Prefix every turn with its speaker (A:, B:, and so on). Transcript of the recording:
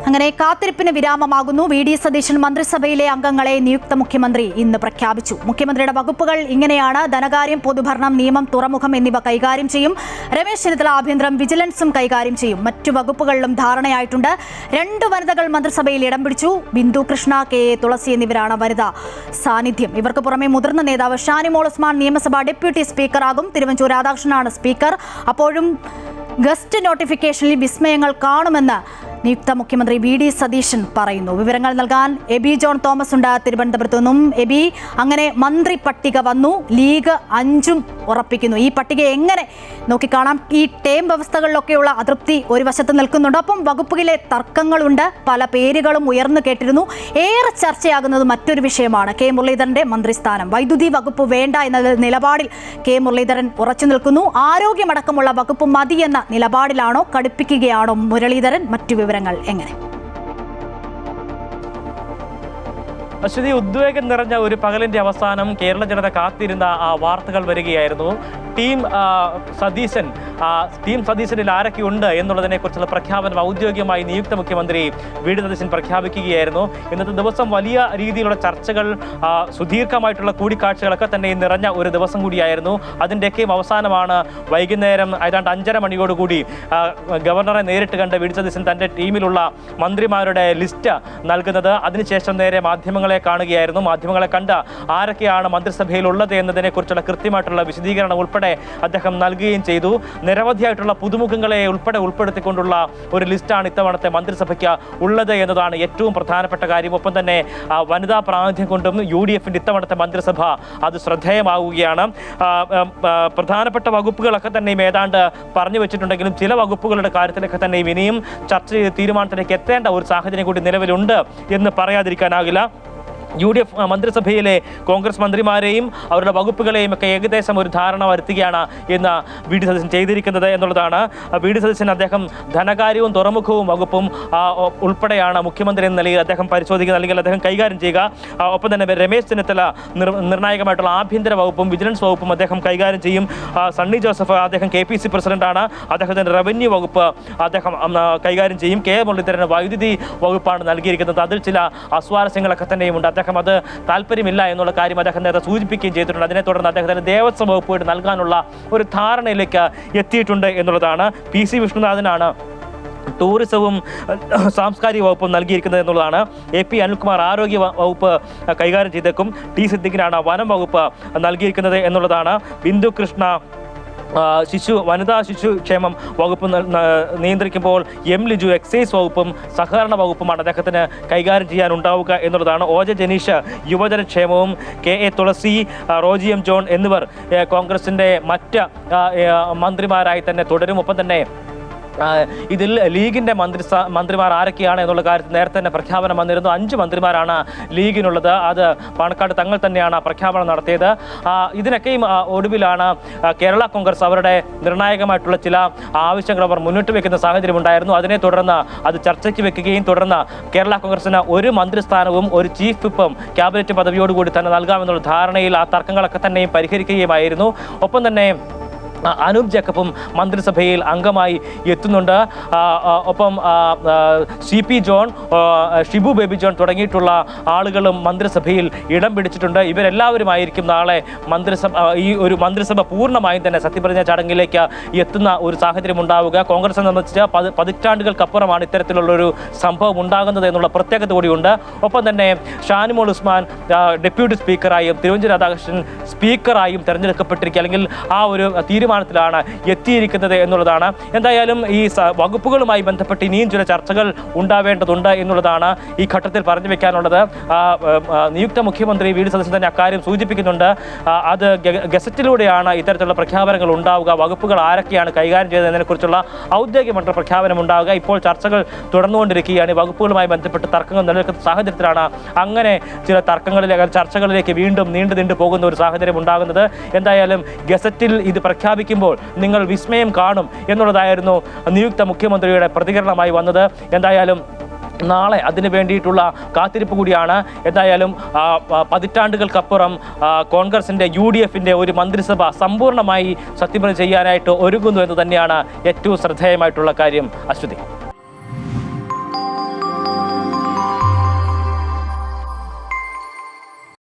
A: അങ്ങനെ കാത്തിരിപ്പിന് വിരാമമാകുന്നു. വി.ഡി. സതീശൻ മന്ത്രിസഭയിലെ അംഗങ്ങളെ നിയുക്ത മുഖ്യമന്ത്രി ഇന്ന് പ്രഖ്യാപിച്ചു. മുഖ്യമന്ത്രിയുടെ വകുപ്പുകൾ ഇങ്ങനെയാണ്: ധനകാര്യം, പൊതുഭരണം, നിയമം, തുറമുഖം എന്നിവ കൈകാര്യം ചെയ്യും. രമേശ് ചെന്നിത്തല ആഭ്യന്തരം, വിജിലൻസും കൈകാര്യം ചെയ്യും. മറ്റു വകുപ്പുകളിലും ധാരണയായിട്ടുണ്ട്. 2 വനിതകൾ മന്ത്രിസഭയിൽ ഇടം പിടിച്ചു. ബിന്ദു കൃഷ്ണ, കെ എ തുളസി എന്നിവരാണ് വനിതാ സാന്നിധ്യം. ഇവർക്ക് പുറമെ മുതിർന്ന നേതാവ് ഷാനിമോൾ ഉസ്മാൻ നിയമസഭാ ഡെപ്യൂട്ടി സ്പീക്കറാകും. തിരുവഞ്ചൂർ രാധാകൃഷ്ണനാണ് സ്പീക്കർ. അപ്പോഴും ഗസ്റ്റ് നോട്ടിഫിക്കേഷനിൽ വിസ്മയങ്ങൾ കാണുമെന്ന് നിയുക്ത മുഖ്യമന്ത്രി വി.ഡി. സതീശൻ പറയുന്നു. വിവരങ്ങൾ നൽകാൻ എബി ജോൺ തോമസ് ഉണ്ട് തിരുവനന്തപുരത്തു നിന്നും. എബി, അങ്ങനെ മന്ത്രി പട്ടിക വന്നു, ലീഗ് 5ഉം ഉറപ്പിക്കുന്നു. ഈ പട്ടിക എങ്ങനെ നോക്കിക്കാണാം? ഈ ടേം വ്യവസ്ഥകളിലൊക്കെയുള്ള അതൃപ്തി ഒരു വശത്ത് നിൽക്കുന്നുണ്ട്. ഒപ്പം വകുപ്പിലെ തർക്കങ്ങളുണ്ട്. പല പേരുകളും ഉയർന്നു കേട്ടിരുന്നു. ഏറെ ചർച്ചയാകുന്നത് മറ്റൊരു വിഷയമാണ് കെ മുരളീധരന്റെ മന്ത്രിസ്ഥാനം. വൈദ്യുതി വകുപ്പ് വേണ്ട എന്ന നിലപാടിൽ കെ മുരളീധരൻ ഉറച്ചു നിൽക്കുന്നു. ആരോഗ്യമടക്കമുള്ള വകുപ്പ് മതിയെന്ന നിലപാടിലാണോ? കടുപ്പിക്കുകയാണോ മുരളീധരൻ? മറ്റു വിവരങ്ങൾ എങ്ങനെ?
B: അശ്വതി, ഉദ്വേഗം നിറഞ്ഞ ഒരു പകലിന്റെ അവസാനം കേരള ജനത കാത്തിരുന്ന ആ വാർത്തകൾ വരികയായിരുന്നു. ടീം സതീശനിൽ ആരൊക്കെയുണ്ട് എന്നുള്ളതിനെ കുറിച്ചുള്ള പ്രഖ്യാപനം ഔദ്യോഗികമായി നിയുക്ത മുഖ്യമന്ത്രി വി.ഡി. സതീശൻ പ്രഖ്യാപിക്കുകയായിരുന്നു. ഇന്നത്തെ ദിവസം വലിയ രീതിയിലുള്ള ചർച്ചകൾ, സുദീർഘമായിട്ടുള്ള കൂടിക്കാഴ്ചകളൊക്കെ തന്നെ നിറഞ്ഞ ഒരു ദിവസം കൂടിയായിരുന്നു. അതിൻ്റെയൊക്കെയും അവസാനമാണ് വൈകുന്നേരം ഏതാണ്ട് 5:30 മണിയോടുകൂടി ഗവർണറെ നേരിട്ട് കണ്ട് വി.ഡി. സതീശൻ തൻ്റെ ടീമിലുള്ള മന്ത്രിമാരുടെ ലിസ്റ്റ് നൽകുന്നത്. അതിനുശേഷം നേരെ മാധ്യമങ്ങളെ കാണുകയായിരുന്നു. മാധ്യമങ്ങളെ കണ്ട് ആരൊക്കെയാണ് മന്ത്രിസഭയിൽ ഉള്ളത് എന്നതിനെക്കുറിച്ചുള്ള കൃത്യമായിട്ടുള്ള വിശദീകരണം ഉൾപ്പെടെ അദ്ദേഹം നൽകുകയും ചെയ്തു. നിരവധിയായിട്ടുള്ള പുതുമുഖങ്ങളെ ഉൾപ്പെടുത്തിക്കൊണ്ടുള്ള ഒരു ലിസ്റ്റാണ് ഇത്തവണത്തെ മന്ത്രിസഭയ്ക്ക് ഉള്ളത് എന്നതാണ് ഏറ്റവും പ്രധാനപ്പെട്ട കാര്യം. ഒപ്പം തന്നെ വനിതാ പ്രാതിനിധ്യം കൊണ്ടും UDFന്റെ ഇത്തവണത്തെ മന്ത്രിസഭ അത് ശ്രദ്ധേയമാവുകയാണ്. പ്രധാനപ്പെട്ട വകുപ്പുകളൊക്കെ തന്നെയും ഏതാണ്ട് പറഞ്ഞു വെച്ചിട്ടുണ്ടെങ്കിലും ചില വകുപ്പുകളുടെ കാര്യത്തിലൊക്കെ തന്നെയും ഇനിയും ചർച്ച ചെയ്ത് തീരുമാനത്തിലേക്ക് എത്തേണ്ട ഒരു സാഹചര്യം കൂടി നിലവിലുണ്ട് എന്ന് പറയാതിരിക്കാനാകില്ല. UDF മന്ത്രിസഭയിലെ കോൺഗ്രസ് മന്ത്രിമാരെയും അവരുടെ വകുപ്പുകളെയും ഒക്കെ ഏകദേശം ഒരു ധാരണ വരുത്തുകയാണ് ഇന്ന് വി.ഡി. സതീശൻ ചെയ്തിരിക്കുന്നത് എന്നുള്ളതാണ്. വി.ഡി. സതീശൻ അദ്ദേഹം ധനകാര്യവും തുറമുഖവും വകുപ്പും ഉൾപ്പെടെയാണ് മുഖ്യമന്ത്രി എന്ന നിലയിൽ അദ്ദേഹം പരിശോധിക്കുക, അല്ലെങ്കിൽ അദ്ദേഹം കൈകാര്യം ചെയ്യുക. ഒപ്പം തന്നെ രമേശ് ചെന്നിത്തല നിർണായകമായിട്ടുള്ള ആഭ്യന്തര വകുപ്പും വിജിലൻസ് വകുപ്പും അദ്ദേഹം കൈകാര്യം ചെയ്യും. സണ്ണി ജോസഫ് അദ്ദേഹം KPC പ്രസിഡന്റാണ്. അദ്ദേഹത്തിന് റവന്യൂ വകുപ്പ് അദ്ദേഹം കൈകാര്യം ചെയ്യും. കെ മുരളീധരന് വൈദ്യുതി വകുപ്പാണ് നൽകിയിരിക്കുന്നത്. അതിൽ ചില അസ്വാരസ്യങ്ങളൊക്കെ തന്നെയുണ്ട്. അദ്ദേഹം അത് താല്പര്യമില്ല എന്നുള്ള കാര്യം അദ്ദേഹം നേരത്തെ സൂചിപ്പിക്കുകയും ചെയ്തിട്ടുണ്ട്. അതിനെ തുടർന്ന് അദ്ദേഹത്തിന് ദേവസ്വം വകുപ്പ് നൽകാനുള്ള ഒരു ധാരണയിലേക്ക് എത്തിയിട്ടുണ്ട് എന്നുള്ളതാണ്. PC വിഷ്ണുനാഥനാണ് ടൂറിസവും സാംസ്കാരിക വകുപ്പും നൽകിയിരിക്കുന്നത് എന്നുള്ളതാണ്. AP അനിൽകുമാർ ആരോഗ്യ വകുപ്പ് കൈകാര്യം ചെയ്തേക്കും. T സിദ്ദിഖിനാണ് വനം വകുപ്പ് നൽകിയിരിക്കുന്നത് എന്നുള്ളതാണ്. ബിന്ദു കൃഷ്ണ വനിതാ ശിശുക്ഷേമം വകുപ്പ് നിയന്ത്രിക്കുമ്പോൾ M ലിജു എക്സൈസ് വകുപ്പും സഹകരണ വകുപ്പുമാണ് അദ്ദേഹത്തിന് കൈകാര്യം ചെയ്യാനുണ്ടാവുക എന്നുള്ളതാണ്. OJ ജനീഷ് യുവജനക്ഷേമവും, KA തുളസി, റോജി M ജോൺ എന്നിവർ കോൺഗ്രസിൻ്റെ മറ്റ് മന്ത്രിമാരായി തന്നെ തുടരും. ഒപ്പം തന്നെ ഇതിൽ ലീഗിൻ്റെ മന്ത്രിമാർ ആരൊക്കെയാണ് എന്നുള്ള കാര്യത്തിൽ നേരത്തെ തന്നെ പ്രഖ്യാപനം വന്നിരുന്നു. 5 മന്ത്രിമാരാണ് ലീഗിനുള്ളത്. അത് പാണക്കാട് തങ്ങൾ തന്നെയാണ് പ്രഖ്യാപനം നടത്തിയത്. ഇതിനൊക്കെയും ഒടുവിലാണ് കേരള കോൺഗ്രസ് അവരുടെ നിർണായകമായിട്ടുള്ള ചില ആവശ്യങ്ങൾ അവർ മുന്നോട്ട് വെക്കുന്ന സാഹചര്യം ഉണ്ടായിരുന്നു. അതിനെ തുടർന്ന് അത് ചർച്ചയ്ക്ക് വെക്കുകയും തുടർന്ന് കേരള കോൺഗ്രസിന് ഒരു മന്ത്രിസ്ഥാനവും ഒരു ചീഫ് വിപ്പും ക്യാബിനറ്റ് പദവിയോടുകൂടി തന്നെ നൽകാമെന്നുള്ള ധാരണയിൽ ആ തർക്കങ്ങളൊക്കെ തന്നെയും പരിഹരിക്കുകയുമായിരുന്നു. ഒപ്പം തന്നെ അനൂപ് ജേക്കബും മന്ത്രിസഭയിൽ അംഗമായി എത്തുന്നുണ്ട്. ഒപ്പം CP John, Shibu baby John തുടങ്ങിയിട്ടുള്ള ആളുകളും മന്ത്രിസഭയിൽ ഇടം പിടിച്ചിട്ടുണ്ട്. ഇവരെല്ലാവരുമായിരിക്കും നാളെ ഈ ഒരു മന്ത്രിസഭ പൂർണ്ണമായും തന്നെ സത്യപ്രതിജ്ഞ ചടങ്ങിലേക്ക് എത്തുന്ന ഒരു സാഹചര്യം ഉണ്ടാവുക. കോൺഗ്രസിനെ സംബന്ധിച്ച് പതിറ്റാണ്ടുകൾക്കപ്പുറമാണ് ഇത്തരത്തിലുള്ളൊരു സംഭവം ഉണ്ടാകുന്നത് എന്നുള്ള പ്രത്യേകത കൂടിയുണ്ട്. ഒപ്പം തന്നെ ഷാനിമോൾ ഉസ്മാൻ ഡെപ്യൂട്ടി സ്പീക്കറായും തിരുവഞ്ചൂർ രാധാകൃഷ്ണൻ സ്പീക്കറായും തെരഞ്ഞെടുക്കപ്പെട്ടിരിക്കുക, അല്ലെങ്കിൽ ആ ഒരു തീരുമാനത്തിലാണ് എത്തിയിരിക്കുന്നത് എന്നുള്ളതാണ്. എന്തായാലും ഈ വകുപ്പുകളുമായി ബന്ധപ്പെട്ട് ഇനിയും ചില ചർച്ചകൾ ഉണ്ടാവേണ്ടതുണ്ട് എന്നുള്ളതാണ് ഈ ഘട്ടത്തിൽ പറഞ്ഞു വെക്കാനുള്ളത്. നിയുക്ത മുഖ്യമന്ത്രി വി.ഡി. സതീശൻ തന്നെ അക്കാര്യം സൂചിപ്പിക്കുന്നുണ്ട്. അത് ഗസറ്റിലൂടെയാണ് ഇത്തരത്തിലുള്ള പ്രഖ്യാപനങ്ങൾ ഉണ്ടാവുക. വകുപ്പുകൾ ആരൊക്കെയാണ് കൈകാര്യം ചെയ്തതിനെക്കുറിച്ചുള്ള ഔദ്യോഗികമായിട്ടുള്ള പ്രഖ്യാപനം ഉണ്ടാവുക. ഇപ്പോൾ ചർച്ചകൾ തുടർന്നുകൊണ്ടിരിക്കുകയാണ്. വകുപ്പുകളുമായി ബന്ധപ്പെട്ട് തർക്കങ്ങൾ നിലനിൽക്കുന്ന സാഹചര്യത്തിലാണ് അങ്ങനെ ചില ചർച്ചകളിലേക്ക് വീണ്ടും നീണ്ടു പോകുന്ന ഒരു സാഹചര്യം ഉണ്ടാകുന്നത്. എന്തായാലും ഗസറ്റിൽ ഇത് പ്രഖ്യാപിക്കുമ്പോൾ നിങ്ങൾ വിസ്മയം കാണും എന്നുള്ളതായിരുന്നു നിയുക്ത മുഖ്യമന്ത്രിയുടെ പ്രതികരണമായി വന്നത്. എന്തായാലും നാളെ അതിന് വേണ്ടിയിട്ടുള്ള കാത്തിരിപ്പ് കൂടിയാണ്. എന്തായാലും പതിറ്റാണ്ടുകൾക്കപ്പുറം കോൺഗ്രസിൻ്റെ UDFന്റെ ഒരു മന്ത്രിസഭ സമ്പൂർണ്ണമായി സത്യപ്രതിജ്ഞ ചെയ്യാനായിട്ട് ഒരുങ്ങുന്നു എന്ന് തന്നെയാണ് ഏറ്റവും ശ്രദ്ധേയമായിട്ടുള്ള കാര്യം. അശ്വതി.